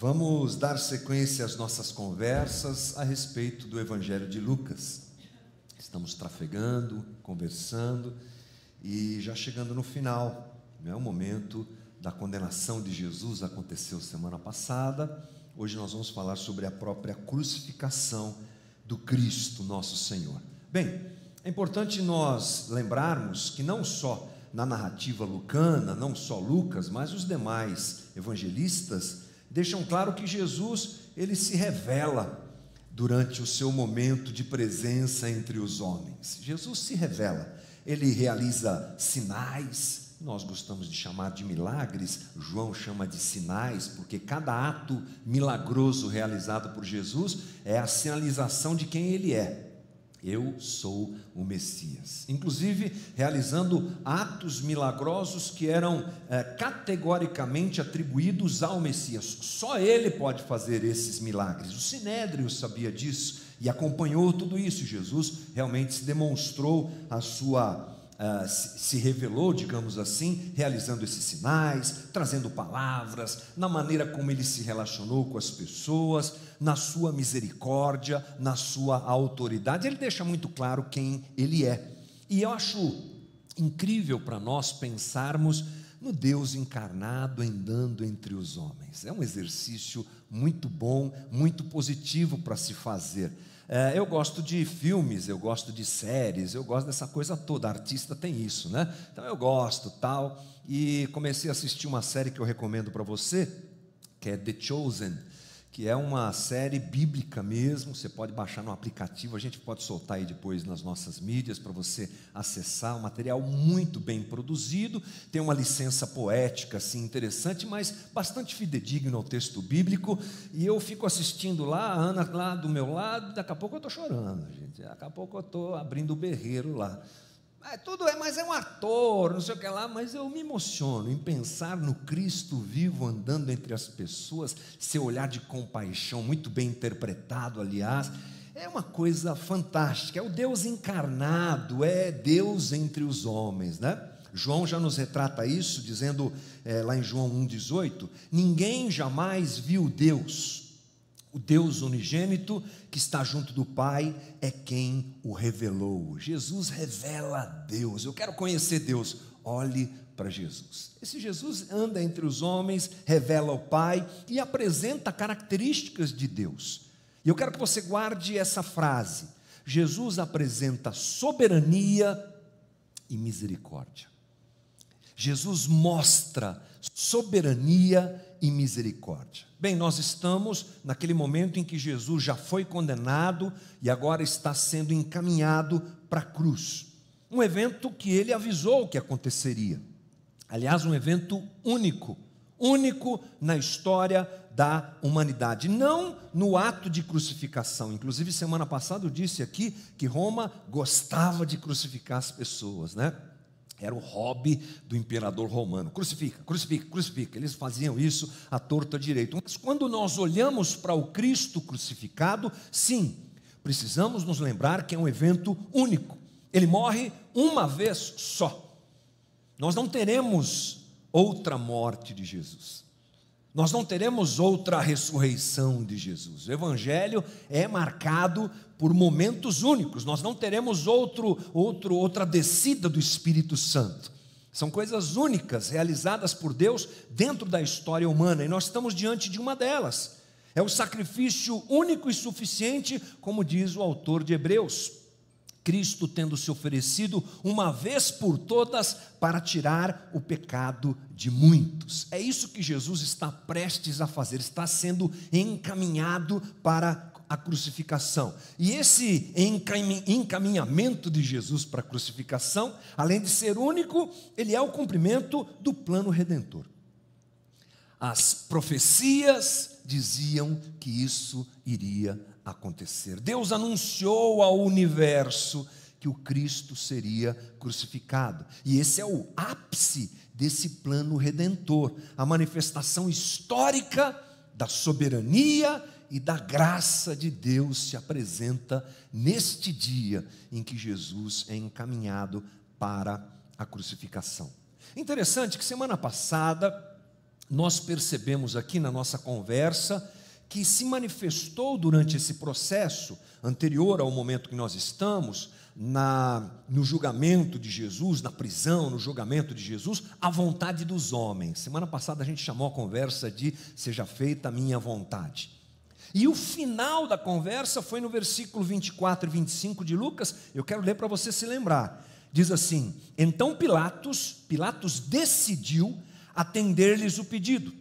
Vamos dar sequência às nossas conversas a respeito do Evangelho de Lucas. Estamos trafegando, conversando e já chegando no final, né? O momento da condenação de Jesus aconteceu semana passada. Hoje nós vamos falar sobre a própria crucificação do Cristo, nosso Senhor. Bem, é importante nós lembrarmos que não só na narrativa lucana, não só Lucas, mas os demais evangelistas deixam claro que Jesus, ele se revela durante o seu momento de presença entre os homens. Jesus se revela, ele realiza sinais, nós gostamos de chamar de milagres, João chama de sinais, porque cada ato milagroso realizado por Jesus é a sinalização de quem ele é. Eu sou o Messias. Inclusive, realizando atos milagrosos que eram categoricamente atribuídos ao Messias. Só ele pode fazer esses milagres. O Sinédrio sabia disso e acompanhou tudo isso. Jesus realmente se demonstrou a sua... se revelou, digamos assim, realizando esses sinais, trazendo palavras, na maneira como ele se relacionou com as pessoas, na sua misericórdia, na sua autoridade. Ele deixa muito claro quem ele é. E eu acho incrível para nós pensarmos no Deus encarnado andando entre os homens. É um exercício muito bom, muito positivo para se fazer. Eu gosto de filmes, eu gosto de séries, eu gosto dessa coisa toda, artista tem isso, né? Então eu gosto, tal, e comecei a assistir uma série que eu recomendo para você, que é The Chosen, que é uma série bíblica mesmo, você pode baixar no aplicativo, a gente pode soltar aí depois nas nossas mídias para você acessar, um material muito bem produzido, tem uma licença poética assim interessante, mas bastante fidedigno ao texto bíblico, e eu fico assistindo lá, a Ana lá do meu lado, daqui a pouco eu estou chorando, gente, daqui a pouco eu estou abrindo o berreiro lá. Mas é um ator, não sei o que lá, mas eu me emociono em pensar no Cristo vivo andando entre as pessoas, seu olhar de compaixão, muito bem interpretado, aliás, é uma coisa fantástica, é o Deus encarnado, é Deus entre os homens, né? João já nos retrata isso, dizendo lá em João 1,18, ninguém jamais viu Deus. O Deus unigênito que está junto do Pai é quem o revelou. Jesus revela Deus. Eu quero conhecer Deus. Olhe para Jesus. Esse Jesus anda entre os homens, revela o Pai e apresenta características de Deus. E eu quero que você guarde essa frase. Jesus apresenta soberania e misericórdia. Jesus mostra soberania e misericórdia. Bem, nós estamos naquele momento em que Jesus já foi condenado e agora está sendo encaminhado para a cruz. Um evento que ele avisou que aconteceria. Aliás, um evento único na história da humanidade. Não no ato de crucificação. Inclusive, semana passada eu disse aqui que Roma gostava de crucificar as pessoas, né? Era o hobby do imperador romano. Crucifica, crucifica, crucifica. Eles faziam isso à torta direito. Mas quando nós olhamos para o Cristo crucificado, sim, precisamos nos lembrar que é um evento único. Ele morre uma vez só. Nós não teremos outra morte de Jesus. Nós não teremos outra ressurreição de Jesus. O Evangelho é marcado por momentos únicos. Nós não teremos outra descida do Espírito Santo. São coisas únicas realizadas por Deus dentro da história humana. E nós estamos diante de uma delas. É o sacrifício único e suficiente, como diz o autor de Hebreus. Cristo tendo se oferecido uma vez por todas para tirar o pecado de muitos. É isso que Jesus está prestes a fazer, está sendo encaminhado para a crucificação. E esse encaminhamento de Jesus para a crucificação, além de ser único, ele é o cumprimento do plano redentor. As profecias diziam que isso iria acontecer. Deus anunciou ao universo que o Cristo seria crucificado. E esse é o ápice desse plano redentor, a manifestação histórica da soberania e da graça de Deus se apresenta neste dia em que Jesus é encaminhado para a crucificação. Interessante que semana passada nós percebemos aqui na nossa conversa que se manifestou durante esse processo anterior ao momento que nós estamos, no julgamento de Jesus, na prisão, no julgamento de Jesus, a vontade dos homens. Semana passada a gente chamou a conversa de seja feita a minha vontade. E o final da conversa foi no versículo 24 e 25 de Lucas. Eu quero ler para você se lembrar. Diz assim: então Pilatos decidiu atender-lhes o pedido.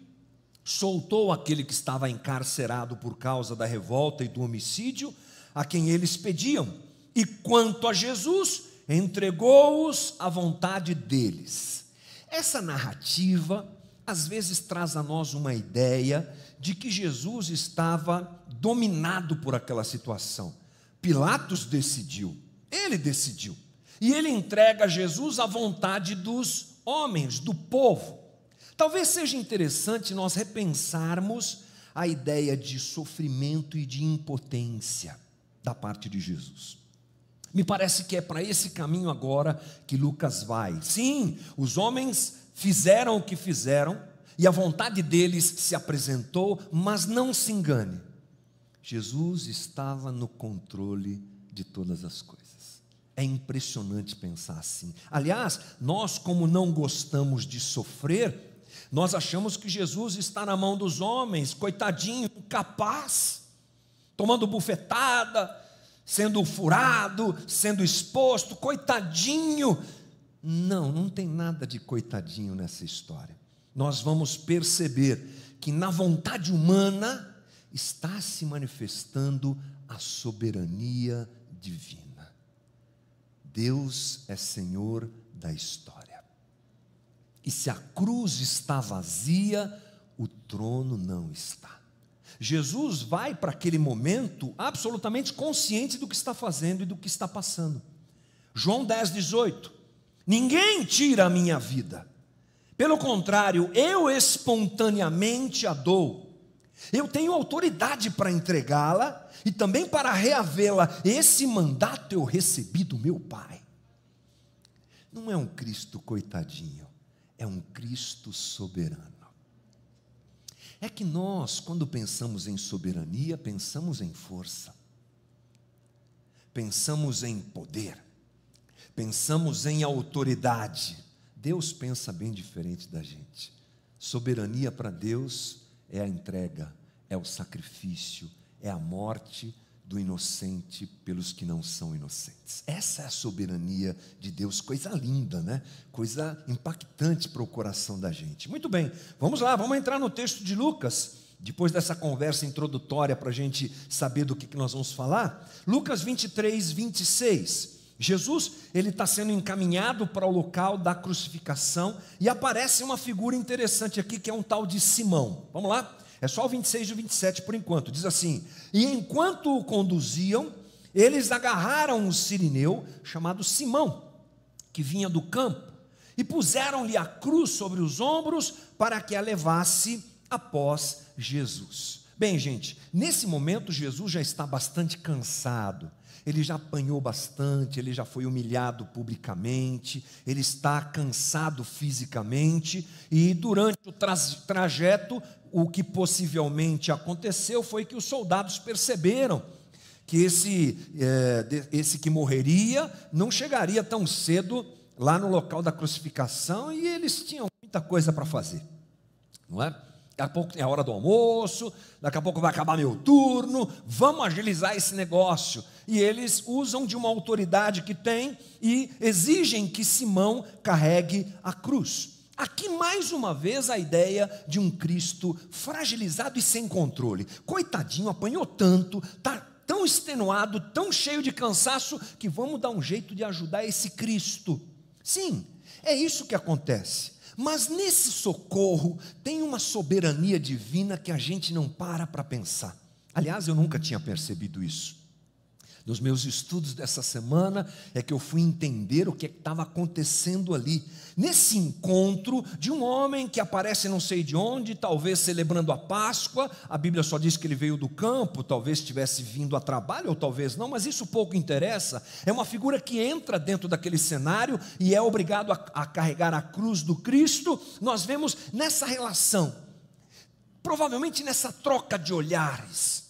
Soltou aquele que estava encarcerado por causa da revolta e do homicídio, a quem eles pediam. E quanto a Jesus, entregou-os à vontade deles. Essa narrativa, às vezes, traz a nós uma ideia de que Jesus estava dominado por aquela situação. Pilatos decidiu, ele decidiu. E ele entrega Jesus à vontade dos homens, do povo. Talvez seja interessante nós repensarmos a ideia de sofrimento e de impotência da parte de Jesus. Me parece que é para esse caminho agora que Lucas vai. Sim, os homens fizeram o que fizeram e a vontade deles se apresentou, mas não se engane, Jesus estava no controle de todas as coisas. É impressionante pensar assim. Aliás, nós, como não gostamos de sofrer, nós achamos que Jesus está na mão dos homens, coitadinho, incapaz, tomando bufetada, sendo furado, sendo exposto, coitadinho. Não tem nada de coitadinho nessa história. Nós vamos perceber que na vontade humana está se manifestando a soberania divina. Deus é Senhor da história. E se a cruz está vazia, o trono não está. Jesus vai para aquele momento absolutamente consciente do que está fazendo e do que está passando. João 10:18. Ninguém tira a minha vida. Pelo contrário, eu espontaneamente a dou. Eu tenho autoridade para entregá-la e também para reavê-la. Esse mandato eu recebi do meu Pai. Não é um Cristo coitadinho, é um Cristo soberano. É que nós, quando pensamos em soberania, pensamos em força, pensamos em poder, pensamos em autoridade. Deus pensa bem diferente da gente. Soberania para Deus é a entrega, é o sacrifício, é a morte do inocente pelos que não são inocentes. Essa é a soberania de Deus, coisa linda, né? Coisa impactante para o coração da gente. Muito bem, vamos lá, vamos entrar no texto de Lucas, depois dessa conversa introdutória para a gente saber do que nós vamos falar. Lucas 23:26. Jesus, ele está sendo encaminhado para o local da crucificação e aparece uma figura interessante aqui, que é um tal de Simão. Vamos lá? É só o 26 e o 27 por enquanto. Diz assim: e enquanto o conduziam, eles agarraram um sirineu chamado Simão, que vinha do campo, e puseram-lhe a cruz sobre os ombros para que a levasse após Jesus. Bem, gente, nesse momento Jesus já está bastante cansado. Ele já apanhou bastante, ele já foi humilhado publicamente, ele está cansado fisicamente, e durante o trajeto, o que possivelmente aconteceu foi que os soldados perceberam que esse que morreria não chegaria tão cedo lá no local da crucificação, e eles tinham muita coisa para fazer, não é? Daqui a pouco tem a hora do almoço, daqui a pouco vai acabar meu turno, vamos agilizar esse negócio. E eles usam de uma autoridade que tem e exigem que Simão carregue a cruz. Aqui mais uma vez a ideia de um Cristo fragilizado e sem controle. Coitadinho, apanhou tanto, está tão extenuado, tão cheio de cansaço, que vamos dar um jeito de ajudar esse Cristo. Sim, é isso que acontece. Mas nesse socorro tem uma soberania divina que a gente não para pensar. Aliás, eu nunca tinha percebido isso. Nos meus estudos dessa semana é que eu fui entender o que estava acontecendo ali, nesse encontro de um homem que aparece não sei de onde, talvez celebrando a Páscoa. A Bíblia só diz que ele veio do campo, talvez tivesse vindo a trabalho ou talvez não, mas isso pouco interessa. É uma figura que entra dentro daquele cenário e é obrigado a carregar a cruz do Cristo. Nós vemos nessa relação, provavelmente nessa troca de olhares,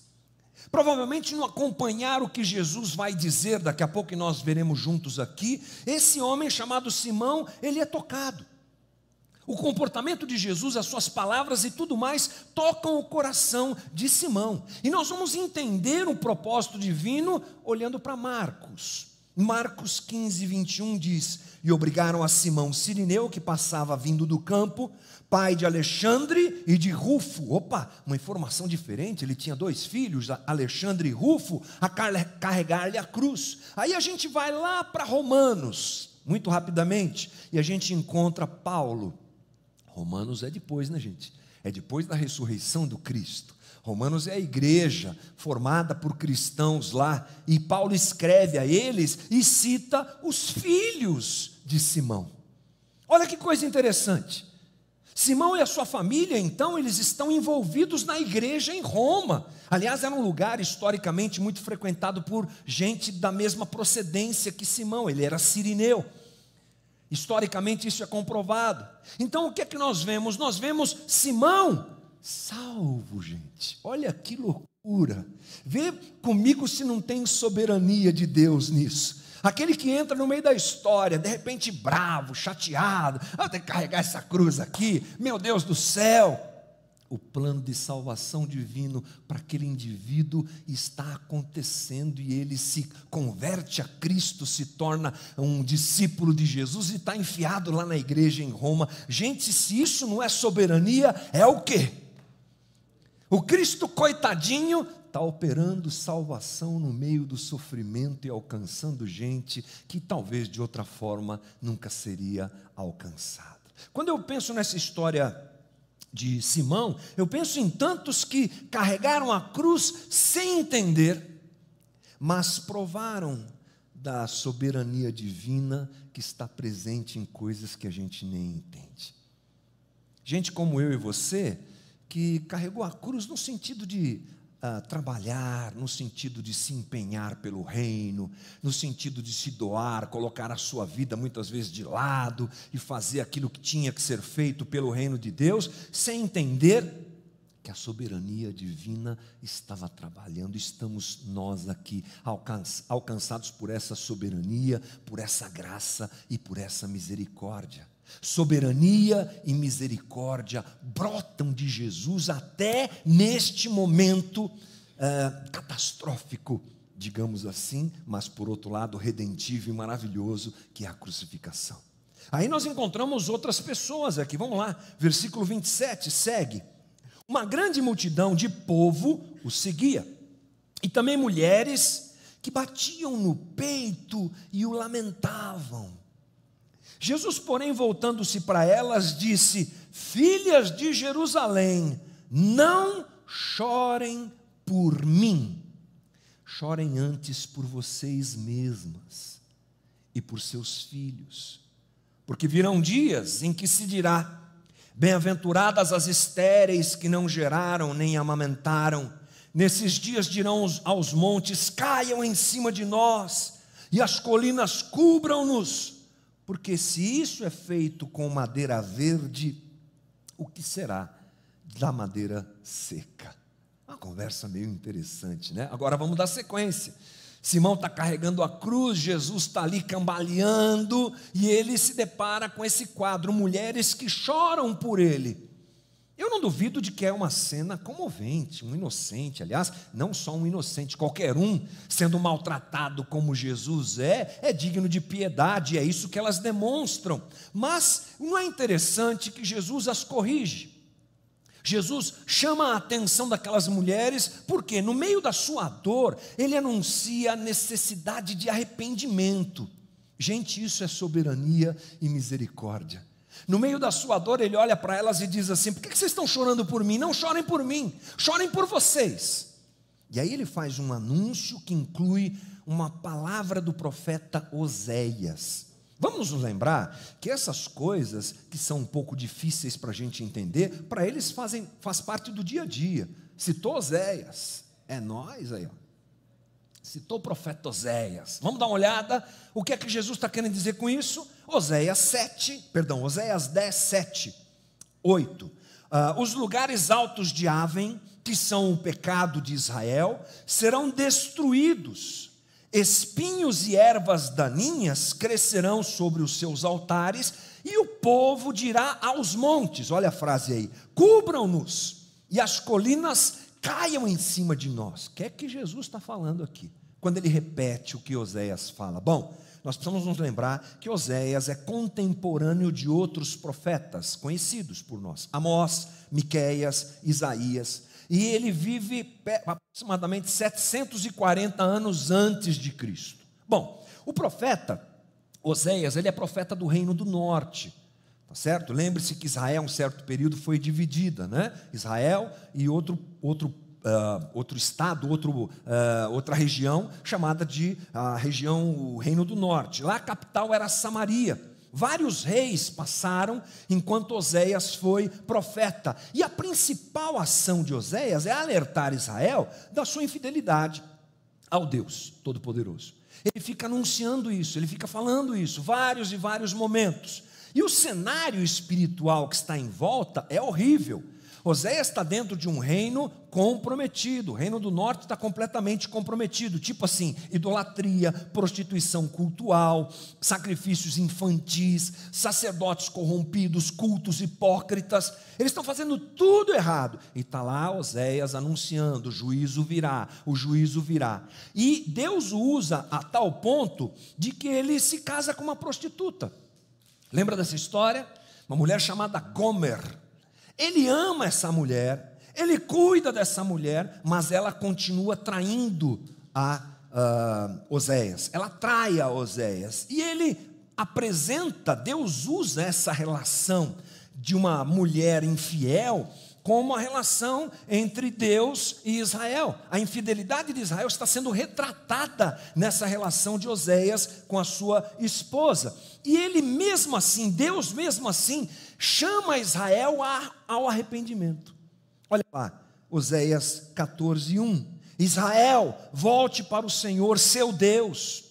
provavelmente no acompanhar o que Jesus vai dizer, daqui a pouco que nós veremos juntos aqui, esse homem chamado Simão, ele é tocado. O comportamento de Jesus, as suas palavras e tudo mais, tocam o coração de Simão. E nós vamos entender o propósito divino olhando para Marcos. Marcos 15, 21 diz: e obrigaram a Simão Cirineu, que passava vindo do campo, pai de Alexandre e de Rufo. Opa, uma informação diferente, ele tinha 2 filhos, Alexandre e Rufo, a carregar-lhe a cruz. Aí a gente vai lá para Romanos, muito rapidamente, e a gente encontra Paulo. Romanos é depois, né, gente? É depois da ressurreição do Cristo. Romanos é a igreja formada por cristãos lá, e Paulo escreve a eles e cita os filhos de Simão. Olha que coisa interessante. Simão e a sua família, então, eles estão envolvidos na igreja em Roma. Aliás, era um lugar historicamente muito frequentado por gente da mesma procedência que Simão, ele era cirineu. Historicamente isso é comprovado. Então o que é que nós vemos? Nós vemos Simão salvo, gente. Olha que loucura. Vê comigo se não tem soberania de Deus nisso. Aquele que entra no meio da história, de repente bravo, chateado, tem que carregar essa cruz aqui, meu Deus do céu. O plano de salvação divino para aquele indivíduo está acontecendo e ele se converte a Cristo, se torna um discípulo de Jesus e está enfiado lá na igreja em Roma. Gente, se isso não é soberania, é o quê? O Cristo coitadinho está operando salvação no meio do sofrimento e alcançando gente que talvez de outra forma nunca seria alcançada. Quando eu penso nessa história de Simão, eu penso em tantos que carregaram a cruz sem entender, mas provaram da soberania divina que está presente em coisas que a gente nem entende. Gente como eu e você, que carregou a cruz no sentido de trabalhar, no sentido de se empenhar pelo reino, no sentido de se doar, colocar a sua vida muitas vezes de lado e fazer aquilo que tinha que ser feito pelo reino de Deus, sem entender que a soberania divina estava trabalhando. Estamos nós aqui alcançados por essa soberania, por essa graça e por essa misericórdia. Soberania e misericórdia brotam de Jesus até neste momento catastrófico, digamos assim, mas por outro lado redentivo e maravilhoso, que é a crucificação. Aí nós encontramos outras pessoas aqui, vamos lá, versículo 27, segue. Uma grande multidão de povo o seguia, e também mulheres que batiam no peito e o lamentavam. Jesus, porém, voltando-se para elas, disse: filhas de Jerusalém, não chorem por mim, chorem antes por vocês mesmas e por seus filhos, porque virão dias em que se dirá: bem-aventuradas as estéreis que não geraram nem amamentaram. Nesses dias dirão aos montes: caiam em cima de nós, e as colinas cubram-nos. Porque se isso é feito com madeira verde, o que será da madeira seca? Uma conversa meio interessante, né? Agora vamos dar sequência. Simão está carregando a cruz, Jesus está ali cambaleando, e ele se depara com esse quadro, mulheres que choram por ele. Eu não duvido de que é uma cena comovente, um inocente, aliás, não só um inocente, qualquer um sendo maltratado como Jesus é digno de piedade, é isso que elas demonstram. Mas não é interessante que Jesus as corrige? Jesus chama a atenção daquelas mulheres, porque no meio da sua dor, ele anuncia a necessidade de arrependimento. Gente, isso é soberania e misericórdia. No meio da sua dor, ele olha para elas e diz assim: por que vocês estão chorando por mim? Não chorem por mim, chorem por vocês. E aí ele faz um anúncio que inclui uma palavra do profeta Oséias. Vamos nos lembrar que essas coisas que são um pouco difíceis para a gente entender, para eles faz parte do dia a dia. Citou Oséias, é nós aí, ó. Citou o profeta Oséias. Vamos dar uma olhada, o que é que Jesus está querendo dizer com isso? Oséias 10, 7, 8. Os lugares altos de Aven, que são o pecado de Israel, serão destruídos. Espinhos e ervas daninhas crescerão sobre os seus altares, e o povo dirá aos montes, olha a frase aí, cubram-nos, e as colinas caiam em cima de nós. O que é que Jesus está falando aqui, quando ele repete o que Oséias fala? Bom, nós precisamos nos lembrar que Oséias é contemporâneo de outros profetas conhecidos por nós, Amós, Miqueias, Isaías, e ele vive aproximadamente 740 anos antes de Cristo. Bom, o profeta Oséias, ele é profeta do Reino do Norte, tá certo? Lembre-se que Israel, em um certo período, foi dividida, né? Israel e outro estado, outra região, chamada de o Reino do Norte. Lá a capital era Samaria. Vários reis passaram enquanto Oséias foi profeta. E a principal ação de Oséias é alertar Israel da sua infidelidade ao Deus Todo-Poderoso. Ele fica anunciando isso, ele fica falando isso, vários e vários momentos. E o cenário espiritual que está em volta é horrível. Oséias está dentro de um reino comprometido, o reino do norte está completamente comprometido, tipo assim, idolatria, prostituição cultural, sacrifícios infantis, sacerdotes corrompidos, cultos hipócritas, eles estão fazendo tudo errado, e está lá Oséias anunciando, o juízo virá, e Deus o usa a tal ponto, de que ele se casa com uma prostituta. Lembra dessa história? Uma mulher chamada Gomer. Ele ama essa mulher, ele cuida dessa mulher, mas ela continua traindo a Oséias. Ela trai a Oséias. E ele apresenta, Deus usa essa relação de uma mulher infiel como a relação entre Deus e Israel. A infidelidade de Israel está sendo retratada nessa relação de Oséias com a sua esposa. E ele mesmo assim, Deus mesmo assim, chama Israel ao arrependimento. Olha lá, Oséias 14:1. Israel, volte para o Senhor, seu Deus,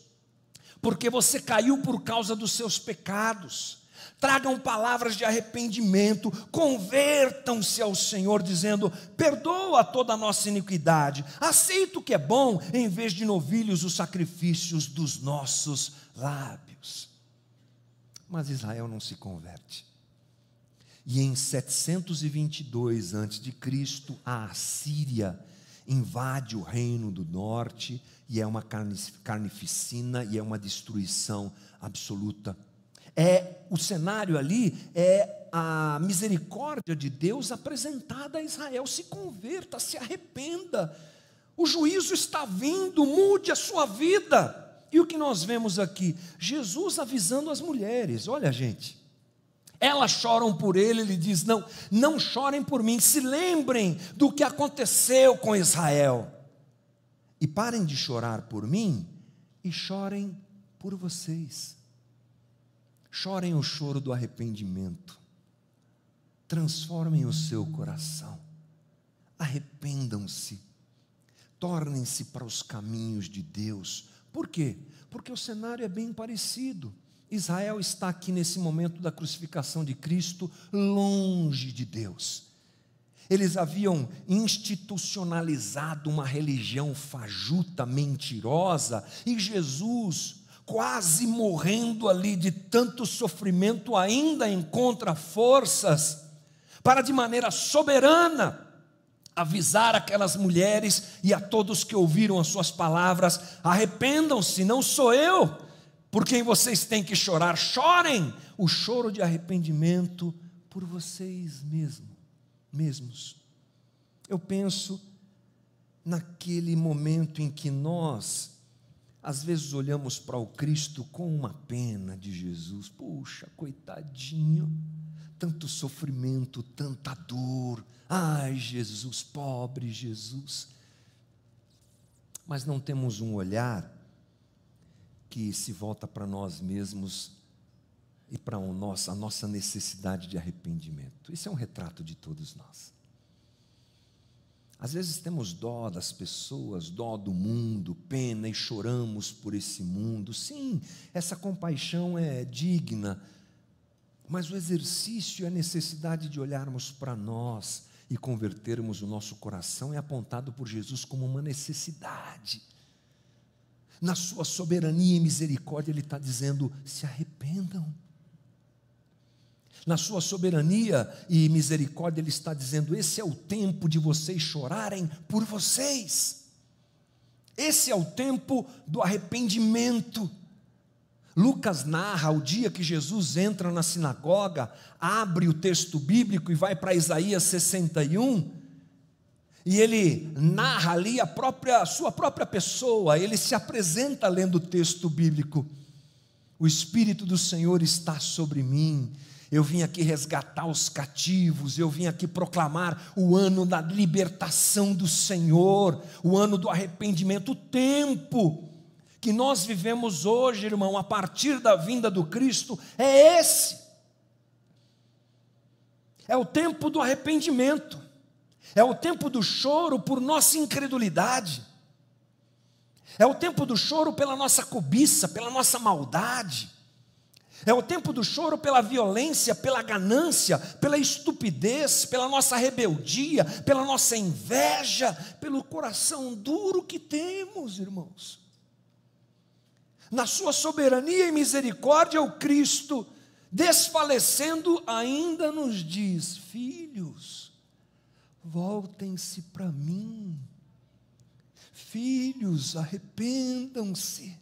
porque você caiu por causa dos seus pecados. Tragam palavras de arrependimento, convertam-se ao Senhor, dizendo, perdoa toda a nossa iniquidade, aceita o que é bom, em vez de novilhos os sacrifícios dos nossos lábios. Mas Israel não se converte. E em 722 a.C., a Assíria invade o reino do norte, e é uma carnificina, e é uma destruição absoluta. O cenário ali é a misericórdia de Deus apresentada a Israel. Se converta, se arrependa, o juízo está vindo, mude a sua vida. E o que nós vemos aqui? Jesus avisando as mulheres, olha gente, elas choram por ele diz, não chorem por mim, se lembrem do que aconteceu com Israel, e parem de chorar por mim, e chorem por vocês. Chorem o choro do arrependimento, transformem o seu coração, arrependam-se, tornem-se para os caminhos de Deus. Por quê? Porque o cenário é bem parecido. Israel está aqui nesse momento da crucificação de Cristo, longe de Deus. Eles haviam institucionalizado uma religião fajuta, mentirosa, e Jesus, quase morrendo ali de tanto sofrimento, ainda encontra forças para, de maneira soberana, avisar aquelas mulheres e a todos que ouviram as suas palavras, arrependam-se, não sou eu por quem vocês têm que chorar, chorem o choro de arrependimento por vocês mesmos. Eu penso naquele momento em que nós, às vezes olhamos para o Cristo com uma pena de Jesus, puxa, coitadinho, tanto sofrimento, tanta dor, ai Jesus, pobre Jesus. mas não temos um olhar que se volta para nós mesmos e para a nossa necessidade de arrependimento. Isso é um retrato de todos nós. Às vezes temos dó das pessoas, dó do mundo, pena e choramos por esse mundo. Sim, essa compaixão é digna, mas o exercício e a necessidade de olharmos para nós e convertermos o nosso coração é apontado por Jesus como uma necessidade. Na sua soberania e misericórdia, Ele está dizendo: se arrependam. Na sua soberania e misericórdia, Ele está dizendo: esse é o tempo de vocês chorarem por vocês. Esse é o tempo do arrependimento. Lucas narra o dia que Jesus entra na sinagoga, abre o texto bíblico e vai para Isaías 61, e ele narra ali a sua própria pessoa, ele se apresenta lendo o texto bíblico: o Espírito do Senhor está sobre mim, eu vim aqui resgatar os cativos, eu vim aqui proclamar o ano da libertação do Senhor, o ano do arrependimento, o tempo que nós vivemos hoje, irmão, a partir da vinda do Cristo, é esse. É o tempo do arrependimento, é o tempo do choro por nossa incredulidade, é o tempo do choro pela nossa cobiça, pela nossa maldade, é o tempo do choro pela violência, pela ganância, pela estupidez, pela nossa rebeldia, pela nossa inveja, pelo coração duro que temos, irmãos. Na sua soberania e misericórdia, o Cristo, desfalecendo, ainda nos diz: filhos, voltem-se para mim. Filhos, arrependam-se.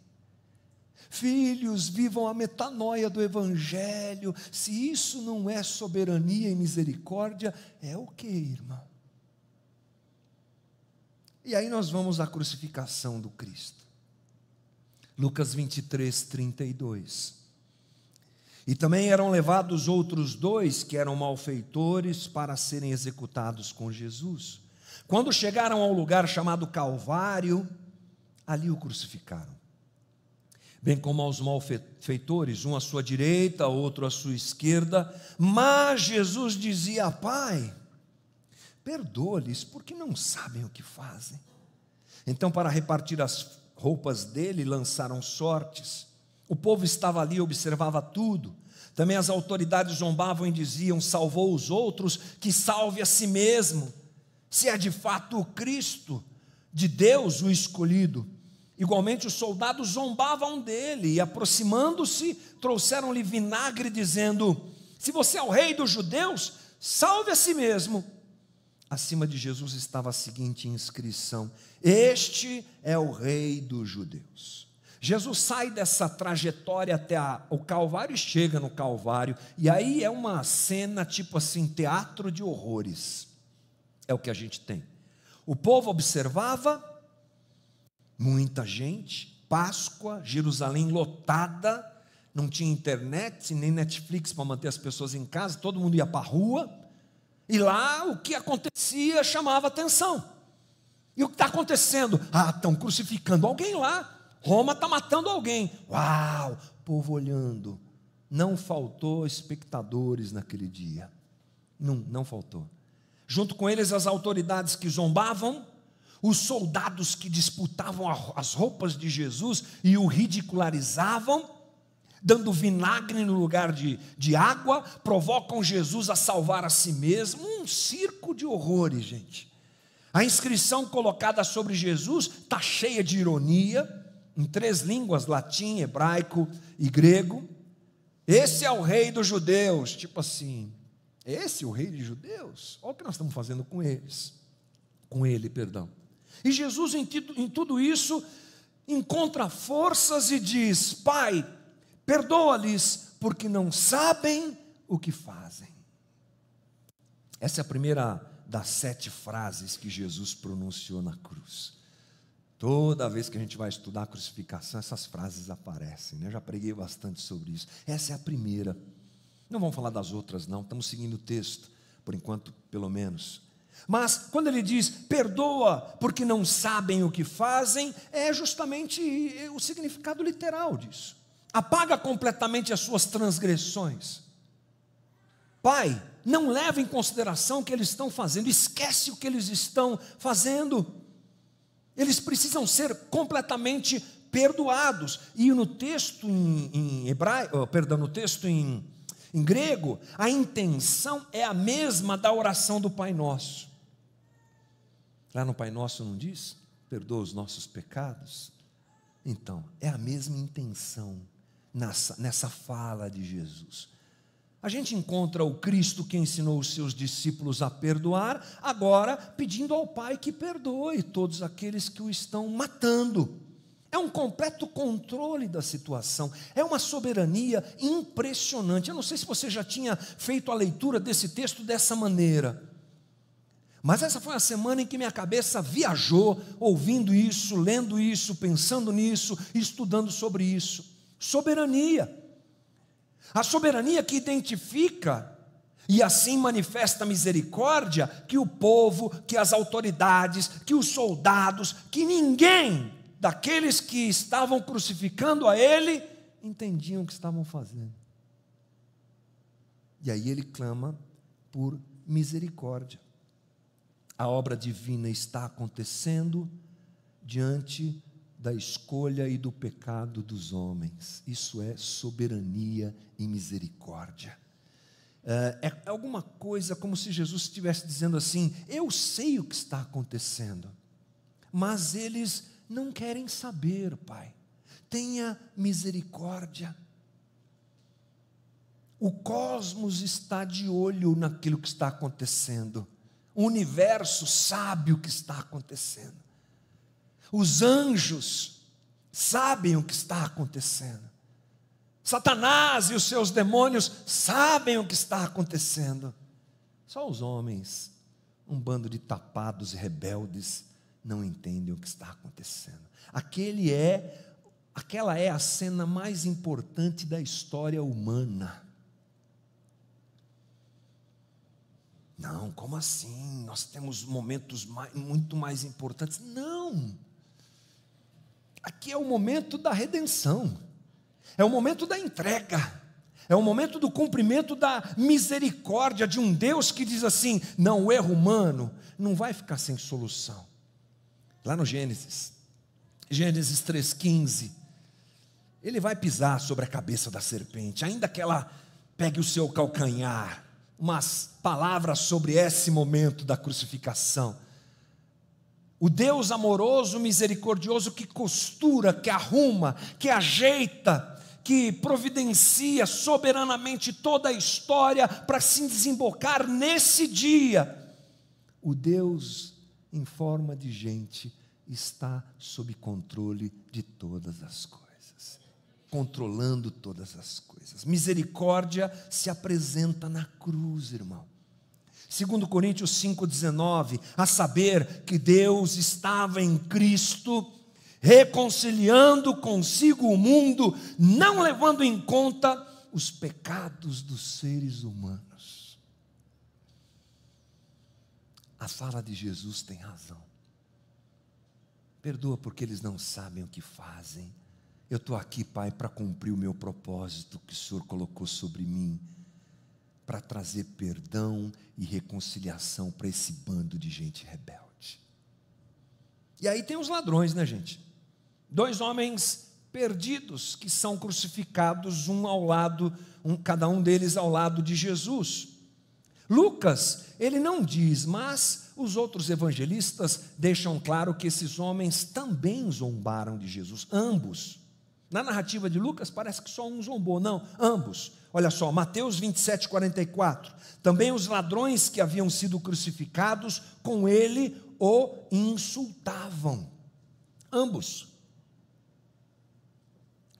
Filhos, vivam a metanoia do Evangelho. Se isso não é soberania e misericórdia, é o que, irmão? E aí nós vamos à crucificação do Cristo. Lucas 23, 32. E também eram levados outros dois, que eram malfeitores, para serem executados com Jesus. Quando chegaram ao lugar chamado Calvário, ali o crucificaram, bem como aos malfeitores, um à sua direita, outro à sua esquerda. Mas Jesus dizia: Pai, perdoa-lhes, porque não sabem o que fazem. Então, para repartir as roupas dele, lançaram sortes. O povo estava ali e observava tudo. Também as autoridades zombavam e diziam: salvou os outros, que salve a si mesmo, se é de fato o Cristo de Deus, o escolhido. Igualmente os soldados zombavam dele, e aproximando-se, trouxeram-lhe vinagre, dizendo: se você é o rei dos judeus, salve a si mesmo. Acima de Jesus estava a seguinte inscrição: este é o rei dos judeus. Jesus sai dessa trajetória até o Calvário e chega no Calvário, e aí é uma cena tipo assim, teatro de horrores. É o que a gente tem. O povo observava, muita gente, Páscoa, Jerusalém lotada, não tinha internet, nem Netflix para manter as pessoas em casa, todo mundo ia para a rua, e lá o que acontecia chamava atenção. E o que está acontecendo? Estão crucificando alguém lá, Roma está matando alguém. Uau, povo olhando. Não faltou espectadores naquele dia, não faltou. Junto com eles as autoridades que zombavam, os soldados que disputavam as roupas de Jesus e o ridicularizavam, dando vinagre no lugar de água, provocam Jesus a salvar a si mesmo. Um circo de horrores, gente. A inscrição colocada sobre Jesus está cheia de ironia, em 3 línguas, latim, hebraico e grego. Esse é o rei dos judeus, tipo assim, esse é o rei dos judeus? Olha o que nós estamos fazendo com eles, com ele, perdão. E Jesus em tudo isso encontra forças e diz: Pai, perdoa-lhes, porque não sabem o que fazem. Essa é a primeira das 7 frases que Jesus pronunciou na cruz. Toda vez que a gente vai estudar a crucificação, essas frases aparecem, né? Eu já preguei bastante sobre isso. Essa é a primeira. Não vamos falar das outras não, estamos seguindo o texto, por enquanto, pelo menos. Mas quando ele diz, perdoa porque não sabem o que fazem, é justamente o significado literal disso. Apaga completamente as suas transgressões. Pai, não leva em consideração o que eles estão fazendo, esquece o que eles estão fazendo. Eles precisam ser completamente perdoados. E no texto em grego, a intenção é a mesma da oração do Pai Nosso. Lá no Pai Nosso não diz? Perdoa os nossos pecados. Então, é a mesma intenção nessa fala de Jesus. A gente encontra o Cristo que ensinou os seus discípulos a perdoar, agora pedindo ao Pai que perdoe todos aqueles que o estão matando. É um completo controle da situação, é uma soberania impressionante. Eu não sei se você já tinha feito a leitura desse texto dessa maneira, mas essa foi a semana em que minha cabeça viajou, ouvindo isso, lendo isso, pensando nisso, estudando sobre isso. Soberania. A soberania que identifica e assim manifesta misericórdia que o povo, que as autoridades, que os soldados, que ninguém daqueles que estavam crucificando a ele entendiam o que estavam fazendo. E aí ele clama por misericórdia. A obra divina está acontecendo diante da escolha e do pecado dos homens. Isso é soberania e misericórdia. É alguma coisa como se Jesus estivesse dizendo assim: eu sei o que está acontecendo, mas eles não querem saber, Pai. Tenha misericórdia. O cosmos está de olho naquilo que está acontecendo. O universo sabe o que está acontecendo. Os anjos sabem o que está acontecendo. Satanás e os seus demônios sabem o que está acontecendo. Só os homens, um bando de tapados e rebeldes, não entendem o que está acontecendo. Aquela é a cena mais importante da história humana. Não, como assim? Nós temos momentos muito mais importantes. Não. Aqui é o momento da redenção. É o momento da entrega. É o momento do cumprimento da misericórdia de um Deus que diz assim: não, o erro humano não vai ficar sem solução. Lá no Gênesis 3,15, ele vai pisar sobre a cabeça da serpente, ainda que ela pegue o seu calcanhar. Umas palavras sobre esse momento da crucificação. O Deus amoroso, misericordioso, que costura, que arruma, que ajeita, que providencia soberanamente toda a história para se desembocar nesse dia. O Deus em forma de gente está sob controle de todas as coisas, controlando todas as coisas. Misericórdia se apresenta na cruz, irmão. 2 Coríntios 5,19, a saber que Deus estava em Cristo, reconciliando consigo o mundo, não levando em conta os pecados dos seres humanos. A fala de Jesus tem razão. Perdoa porque eles não sabem o que fazem. Eu estou aqui, Pai, para cumprir o meu propósito que o Senhor colocou sobre mim, para trazer perdão e reconciliação para esse bando de gente rebelde. E aí tem os ladrões, né, gente? 2 homens perdidos que são crucificados cada um deles ao lado de Jesus. Lucas, ele não diz, mas os outros evangelistas deixam claro que esses homens também zombaram de Jesus, ambos. Na narrativa de Lucas parece que só um zombou, não, ambos. Olha só, Mateus 27,44. Também os ladrões que haviam sido crucificados com ele o insultavam. Ambos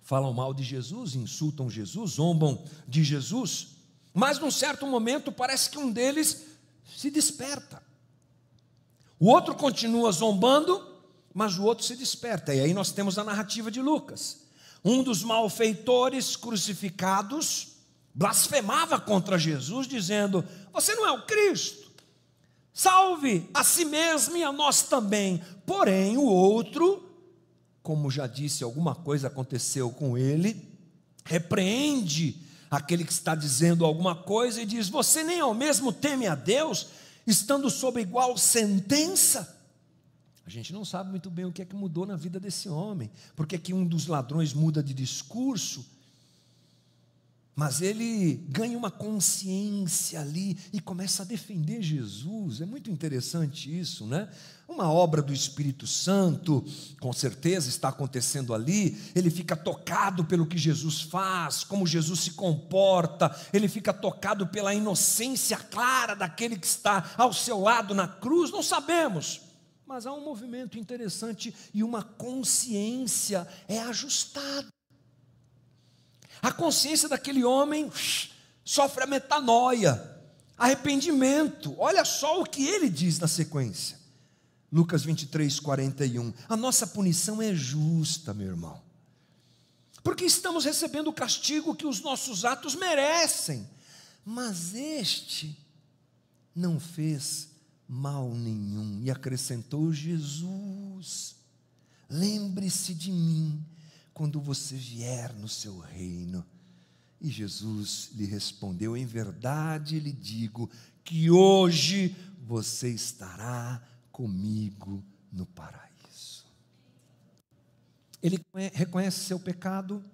falam mal de Jesus, insultam Jesus, zombam de Jesus. Mas num certo momento parece que um deles se desperta. O outro continua zombando, mas o outro se desperta. E aí nós temos a narrativa de Lucas. Um dos malfeitores crucificados blasfemava contra Jesus, dizendo: você não é o Cristo. salve a si mesmo e a nós também. Porém, o outro, como já disse, alguma coisa aconteceu com ele, repreende aquele que está dizendo alguma coisa e diz: você nem ao mesmo teme a Deus, estando sob igual sentença? A gente não sabe muito bem o que é que mudou na vida desse homem, porque é que um dos ladrões muda de discurso, mas ele ganha uma consciência ali e começa a defender Jesus. É muito interessante isso, né? Uma obra do Espírito Santo, com certeza está acontecendo ali. Ele fica tocado pelo que Jesus faz, como Jesus se comporta, ele fica tocado pela inocência clara daquele que está ao seu lado na cruz. Não sabemos, mas há um movimento interessante e uma consciência é ajustada. A consciência daquele homem sofre a metanoia, arrependimento. Olha só o que ele diz na sequência. Lucas 23, 41. A nossa punição é justa, meu irmão, porque estamos recebendo o castigo que os nossos atos merecem. Mas este não fez mal nenhum. E acrescentou Jesus: lembre-se de mim quando você vier no seu reino. E Jesus lhe respondeu: em verdade lhe digo que hoje você estará comigo no paraíso. Ele reconhece seu pecado,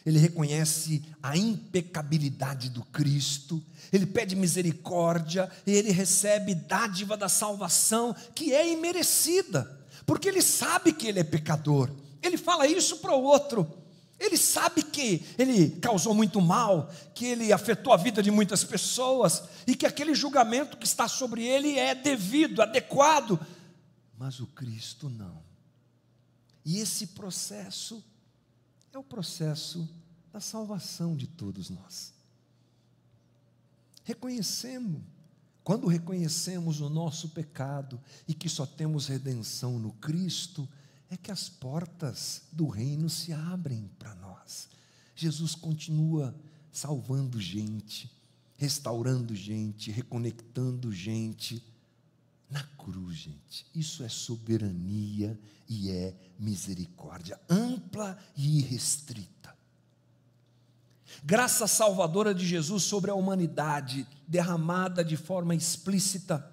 ele reconhece a impecabilidade do Cristo, ele pede misericórdia e ele recebe dádiva da salvação que é imerecida, porque ele sabe que ele é pecador. Ele fala isso para o outro. Ele sabe que ele causou muito mal, que ele afetou a vida de muitas pessoas e que aquele julgamento que está sobre ele é devido, adequado. Mas o Cristo não. E esse processo é o processo da salvação de todos nós. Quando reconhecemos o nosso pecado e que só temos redenção no Cristo, é que as portas do reino se abrem para nós. Jesus continua salvando gente, restaurando gente, reconectando gente na cruz, gente. Isso é soberania e é misericórdia, ampla e irrestrita. Graça salvadora de Jesus sobre a humanidade, derramada de forma explícita.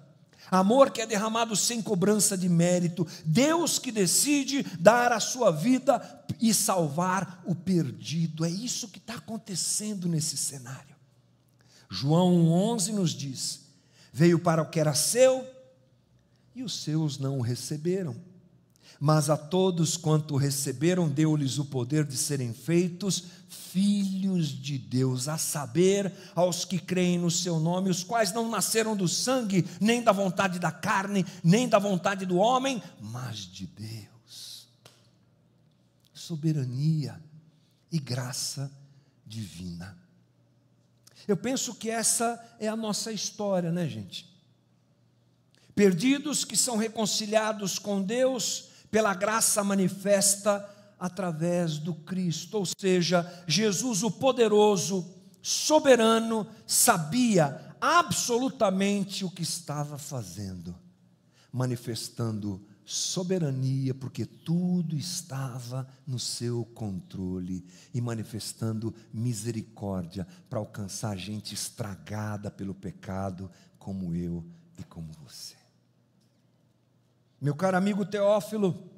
Amor que é derramado sem cobrança de mérito. Deus que decide dar a sua vida e salvar o perdido. É isso que está acontecendo nesse cenário. João 1,11 nos diz: veio para o que era seu e os seus não o receberam. Mas a todos quanto receberam, deu-lhes o poder de serem feitos filhos de Deus, a saber, aos que creem no seu nome, os quais não nasceram do sangue, nem da vontade da carne, nem da vontade do homem, mas de Deus. Soberania e graça divina. Eu penso que essa é a nossa história, né, gente? Perdidos que são reconciliados com Deus pela graça manifesta através do Cristo, ou seja, Jesus o poderoso, soberano, sabia absolutamente o que estava fazendo, manifestando soberania, porque tudo estava no seu controle, e manifestando misericórdia para alcançar gente estragada pelo pecado, como eu e como você. Meu caro amigo Teófilo,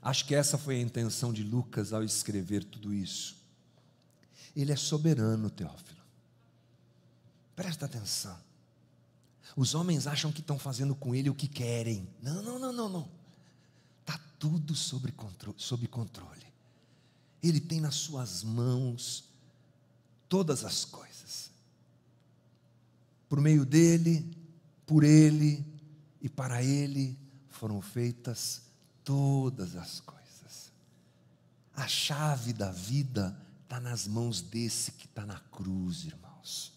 acho que essa foi a intenção de Lucas ao escrever tudo isso. Ele é soberano, Teófilo. Presta atenção. Os homens acham que estão fazendo com ele o que querem. Não. Está tudo sob controle. Ele tem nas suas mãos todas as coisas. Por meio dele, por ele e para ele foram feitas todas as coisas. A chave da vida está nas mãos desse que está na cruz, irmãos.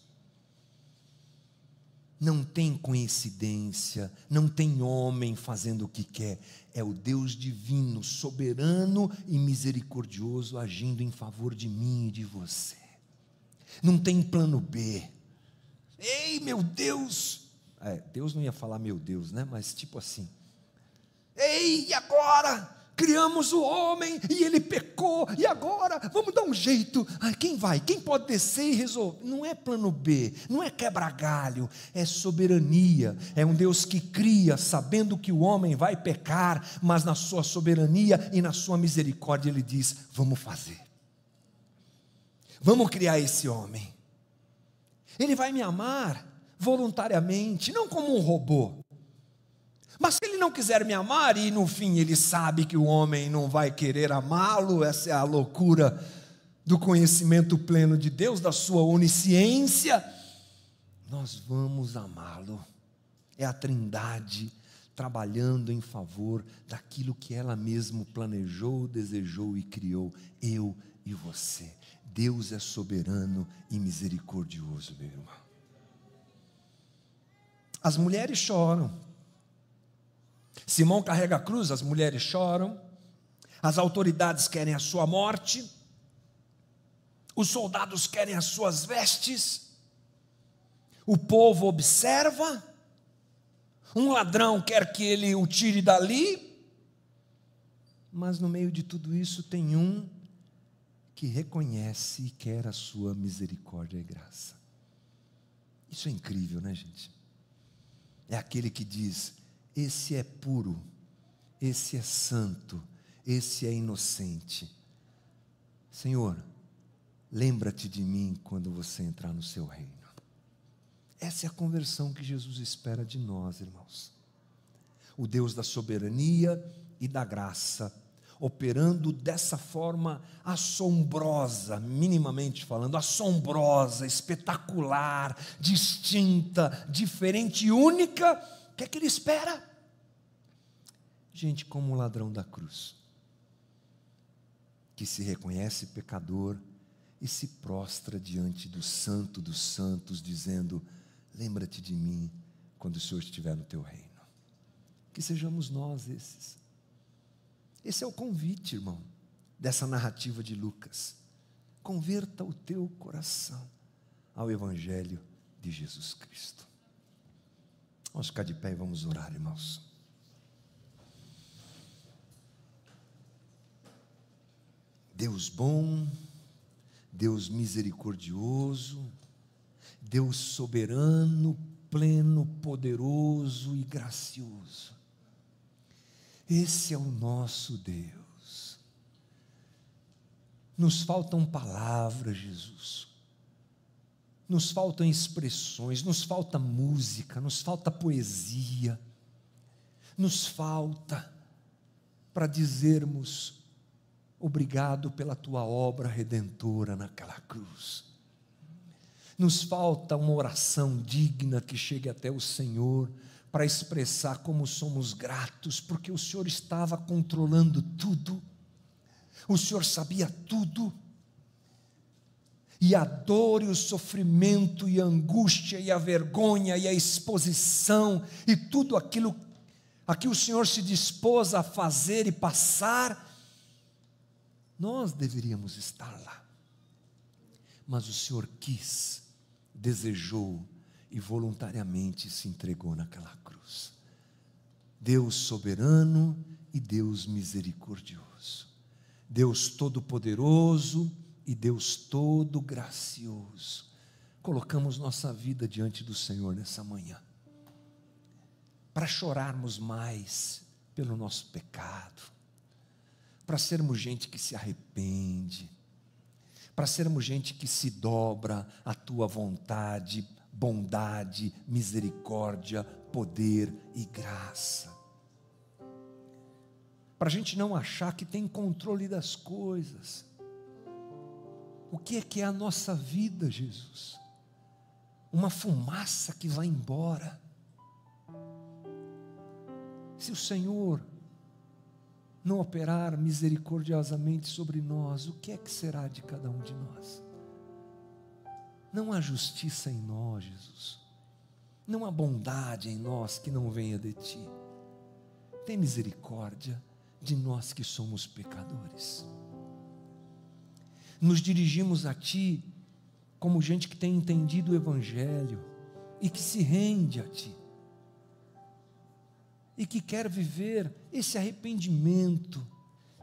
Não tem coincidência, não tem homem fazendo o que quer. É o Deus divino, soberano e misericordioso agindo em favor de mim e de você. Não tem plano B. Ei, meu Deus, Deus não ia falar meu Deus, né? Mas tipo assim, ei, e agora? Criamos o homem e ele pecou, e agora vamos dar um jeito. Quem vai? Quem pode descer e resolver? Não é plano B, não é quebra-galho, é soberania. É um Deus que cria, sabendo que o homem vai pecar, mas na sua soberania e na sua misericórdia ele diz: vamos fazer, vamos criar esse homem. Ele vai me amar voluntariamente, não como um robô. Mas se ele não quiser me amar, e no fim ele sabe que o homem não vai querer amá-lo, essa é a loucura do conhecimento pleno de Deus, da sua onisciência, nós vamos amá-lo. É a Trindade trabalhando em favor daquilo que ela mesma planejou, desejou e criou, eu e você. Deus é soberano e misericordioso, meu irmão. As mulheres choram. Simão carrega a cruz, as mulheres choram, as autoridades querem a sua morte, os soldados querem as suas vestes, o povo observa, um ladrão quer que ele o tire dali, mas no meio de tudo isso tem um que reconhece e quer a sua misericórdia e graça. Isso é incrível, né, gente? É aquele que diz: esse é puro, esse é santo, esse é inocente. Senhor, lembra-te de mim quando você entrar no seu reino. Essa é a conversão que Jesus espera de nós, irmãos. O Deus da soberania e da graça, operando dessa forma assombrosa, minimamente falando, assombrosa, espetacular, distinta, diferente e única. O que é que ele espera? Gente como o ladrão da cruz, que se reconhece pecador e se prostra diante do Santo dos Santos, dizendo: lembra-te de mim quando o Senhor estiver no teu reino. Que sejamos nós esses. Esse é o convite, irmão, dessa narrativa de Lucas. Converta o teu coração ao Evangelho de Jesus Cristo. Vamos ficar de pé e vamos orar, irmãos. Deus bom, Deus misericordioso, Deus soberano, pleno, poderoso e gracioso. Esse é o nosso Deus. Nos faltam palavras, Jesus. Nos faltam expressões, nos falta música, nos falta poesia, nos falta para dizermos obrigado pela tua obra redentora naquela cruz. Nos falta uma oração digna que chegue até o Senhor para expressar como somos gratos, porque o Senhor estava controlando tudo, o Senhor sabia tudo. E a dor e o sofrimento e a angústia e a vergonha e a exposição e tudo aquilo a que o Senhor se dispôs a fazer e passar, nós deveríamos estar lá. Mas o Senhor quis, desejou e voluntariamente se entregou naquela cruz. Deus soberano e Deus misericordioso, Deus todo-poderoso e Deus todo gracioso. Colocamos nossa vida diante do Senhor nessa manhã, para chorarmos mais pelo nosso pecado, para sermos gente que se arrepende, para sermos gente que se dobra à tua vontade, bondade, misericórdia, poder e graça. Para a gente não achar que tem controle das coisas. O que é a nossa vida, Jesus? Uma fumaça que vai embora. Se o Senhor não operar misericordiosamente sobre nós, o que é que será de cada um de nós? Não há justiça em nós, Jesus. Não há bondade em nós que não venha de Ti. Tem misericórdia de nós que somos pecadores. Nos dirigimos a Ti como gente que tem entendido o Evangelho e que se rende a Ti. e que quer viver esse arrependimento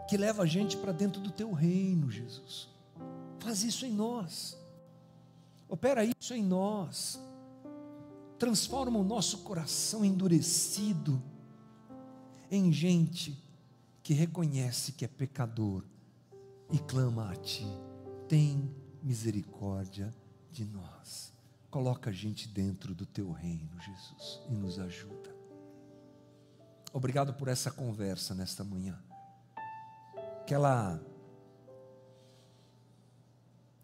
que leva a gente para dentro do teu reino, Jesus. Faz isso em nós, opera isso em nós, transforma o nosso coração endurecido em gente que reconhece que é pecador e clama a Ti: tem misericórdia de nós. Coloca a gente dentro do Teu reino, Jesus, e nos ajuda. Obrigado por essa conversa nesta manhã, que ela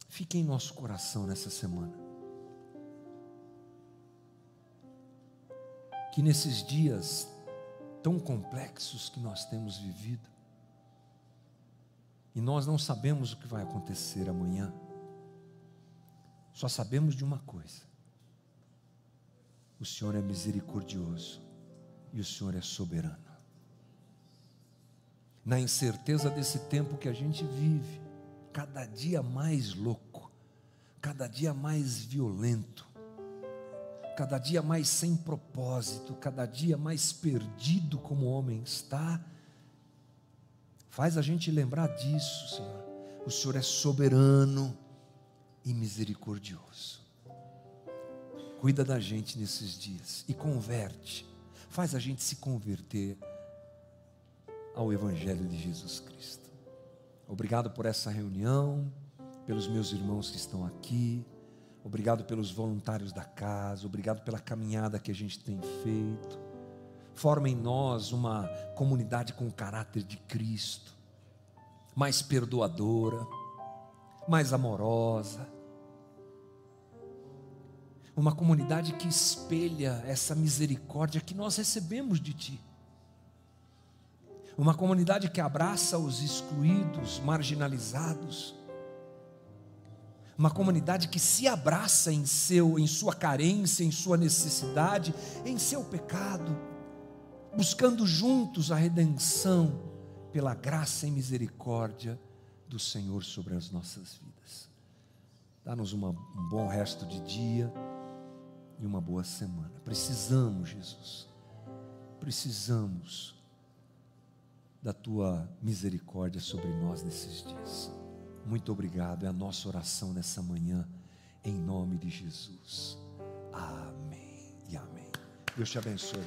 fique em nosso coração nessa semana, que nesses dias tão complexos que nós temos vivido, e nós não sabemos o que vai acontecer amanhã, só sabemos de uma coisa: o Senhor é misericordioso e o Senhor é soberano. Na incerteza desse tempo que a gente vive, cada dia mais louco, cada dia mais violento, cada dia mais sem propósito, cada dia mais perdido como o homem está, faz a gente lembrar disso, Senhor. O Senhor é soberano e misericordioso. Cuida da gente nesses dias e converte, faz a gente se converter ao Evangelho de Jesus Cristo. Obrigado por essa reunião, pelos meus irmãos que estão aqui, obrigado pelos voluntários da casa, obrigado pela caminhada que a gente tem feito. Forma em nós uma comunidade com o caráter de Cristo, mais perdoadora, mais amorosa, uma comunidade que espelha essa misericórdia que nós recebemos de Ti, uma comunidade que abraça os excluídos, marginalizados, uma comunidade que se abraça em sua carência, em sua necessidade, em seu pecado, buscando juntos a redenção pela graça e misericórdia do Senhor sobre as nossas vidas. Dá-nos um bom resto de dia e uma boa semana. Precisamos, Jesus, precisamos da Tua misericórdia sobre nós nesses dias. Muito obrigado, é a nossa oração nessa manhã, em nome de Jesus. Amém e amém. Deus te abençoe.